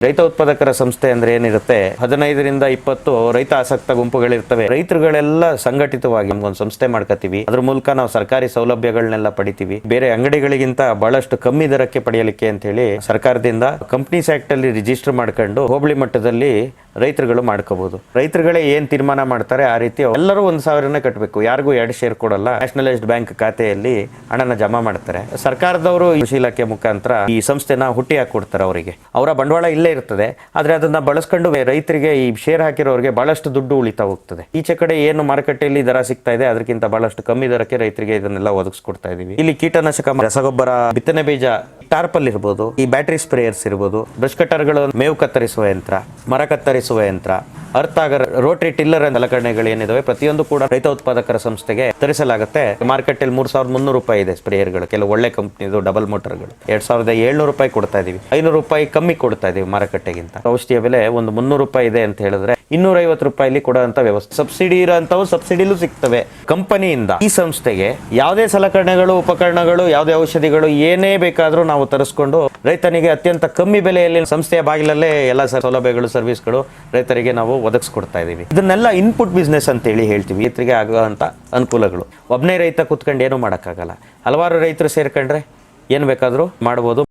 ರೈತ ಉತ್ಪಾದಕರ ಸಂಸ್ಥೆ ಅಂದ್ರೆ ಏನಿರುತ್ತೆ 15 ರಿಂದ 20 ರೈತ ಆಸಕ್ತ ಗುಂಪುಗಳಿರ್ತವೆ. ರೈತರುಗಳೆಲ್ಲ ಸಂಘಟಿತವಾಗಿ ಒಂದು ಸಂಸ್ಥೆ ಮಾಡ್ಕೋತೀವಿ. ಅದ್ರ ಮೂಲಕ ನಾವು ಸರ್ಕಾರಿ ಸೌಲಭ್ಯಗಳನ್ನೆಲ್ಲ ಪಡಿತೀವಿ. ಬೇರೆ ಅಂಗಡಿಗಳಿಗಿಂತ ಬಹಳಷ್ಟು ಕಮ್ಮಿ ದರಕ್ಕೆ ಪಡೆಯಲಿಕ್ಕೆ ಅಂತ ಹೇಳಿ ಸರ್ಕಾರದಿಂದ ಕಂಪನೀಸ್ ಆಕ್ಟ್ ಅಲ್ಲಿ ರಿಜಿಸ್ಟರ್ ಮಾಡ್ಕೊಂಡು ಹೋಬಳಿ ಮಟ್ಟದಲ್ಲಿ ರೈತರುಗಳು ಮಾಡ್ಕೋಬಹುದು. ರೈತರುಗಳೇ ಏನ್ ತೀರ್ಮಾನ ಮಾಡ್ತಾರೆ ಆ ರೀತಿ ಎಲ್ಲರೂ 1,000 ಕಟ್ಟಬೇಕು. ಯಾರಿಗೂ 2 ಶೇರ್ ಕೊಡಲ್ಲ. ನ್ಯಾಷನಲೈಸ್ಡ್ ಬ್ಯಾಂಕ್ ಖಾತೆಯಲ್ಲಿ ಹಣನ ಜಮಾ ಮಾಡ್ತಾರೆ. ಸರ್ಕಾರದವರು ಕೃಷಿ ಇಲಾಖೆ ಮುಖಾಂತರ ಈ ಸಂಸ್ಥೆನ ಹುಟ್ಟಿ ಹಾಕೊಡ್ತಾರೆ. ಅವರಿಗೆ ಅವರ ಬಂಡವಾಳ ಇಲ್ಲೇ ಇರ್ತದೆ. ಆದ್ರೆ ಅದನ್ನ ಬಳಸ್ಕೊಂಡು ರೈತರಿಗೆ ಈ ಶೇರ್ ಹಾಕಿರೋರಿಗೆ ಬಹಳಷ್ಟು ದುಡ್ಡು ಉಳಿತಾ ಹೋಗ್ತದೆ. ಈಚೆ ಕಡೆ ಏನು ಮಾರುಕಟ್ಟೆಯಲ್ಲಿ ದರ ಸಿಗ್ತಾ ಇದೆ ಅದಕ್ಕಿಂತ ಬಹಳಷ್ಟು ಕಮ್ಮಿ ದರಕ್ಕೆ ರೈತರಿಗೆ ಇದನ್ನೆಲ್ಲ ಒದಗಿಸ್ಕೊಡ್ತಾ ಇದೀವಿ. ಇಲ್ಲಿ ಕೀಟನಾಶಕ, ರಸಗೊಬ್ಬರ, ಬಿತ್ತನೆ ಬೀಜ, ಟಾರ್ಪಲ್ ಇರ್ಬೋದು, ಈ ಬ್ಯಾಟರಿ ಸ್ಪ್ರೇಯರ್ಸ್ ಇರ್ಬೋದು, ಬ್ರಷ್ ಕಟ್ಟರ್ಗಳು, ಮೇವು ಕತ್ತರಿಸುವ ಯಂತ್ರ, ಮರ ಕತ್ತರಿಸುವ ಯಂತ್ರ, ಅರ್ಥಾಗರ್, ರೋಟರಿ ಟಿಲ್ಲರ್ ಸಲಕರಣೆಗಳು ಏನಿದಾವೆ ಪ್ರತಿಯೊಂದು ಕೂಡ ರೈತ ಉತ್ಪಾದಕರ ಸಂಸ್ಥೆಗೆ ತರಿಸಲಾಗುತ್ತೆ. ಮಾರ್ಕೆಟ್ ಅಲ್ಲಿ 3,300 ರೂಪಾಯಿ ಇದೆ ಸ್ಪ್ರೇಯರ್ಗಳು. ಕೆಲವು ಒಳ್ಳೆ ಕಂಪ್ನಿದು ಡಬಲ್ ಮೋಟರ್ಗಳು 2,700 ರೂಪಾಯಿ ಕೊಡ್ತಾ ಇದೀವಿ. 500 ರೂಪಾಯಿ ಕಮ್ಮಿ ಕೊಡ್ತಾ ಇದೀವಿ ಮಾರುಕಟ್ಟೆಗಿಂತ. ಔಷಧಿಯ ಬೆಲೆ ಒಂದು 300 ರೂಪಾಯಿ ಇದೆ ಅಂತ ಹೇಳಿದ್ರೆ 250 ರೂಪಾಯಿಲಿ ಕೊಡುವಂತ ವ್ಯವಸ್ಥೆ. ಸಬ್ಸಿಡಿ ಇರೋಂಥವು ಸಬ್ಸಿಡಿಲೂ ಸಿಗ್ತವೆ. ಕಂಪನಿಯಿಂದ ಈ ಸಂಸ್ಥೆಗೆ ಯಾವುದೇ ಸಲಕರಣೆಗಳು, ಉಪಕರಣಗಳು, ಯಾವುದೇ ಔಷಧಿಗಳು ಏನೇ ಬೇಕಾದ್ರೂ ನಾವು ತರಿಸ್ಕೊಂಡು ರೈತನಿಗೆ ಅತ್ಯಂತ ಕಮ್ಮಿ ಬೆಲೆಯಲ್ಲಿ ಸಂಸ್ಥೆಯ ಬಾಗಿಲಲ್ಲೇ ಎಲ್ಲ ಸೌಲಭ್ಯಗಳು, ಸರ್ವಿಸ್ಗಳು ರೈತರಿಗೆ ನಾವು ಒದಗಿಸ್ಕೊಡ್ತಾ ಇದೀವಿ. ಇದನ್ನೆಲ್ಲ ಇನ್ಪುಟ್ ಬಿಸ್ನೆಸ್ ಅಂತ ಹೇಳಿ ಹೇಳ್ತೀವಿ. ರೈತರಿಗೆ ಆಗುವಂತ ಅನುಕೂಲಗಳು. ಒಬ್ಬನೇ ರೈತ ಕೂತ್ಕೊಂಡು ಏನು ಮಾಡೋಕ್ಕಾಗಲ್ಲ. ಹಲವಾರು ರೈತರು ಸೇರ್ಕೊಂಡ್ರೆ ಏನು ಬೇಕಾದರೂ ಮಾಡ್ಬೋದು.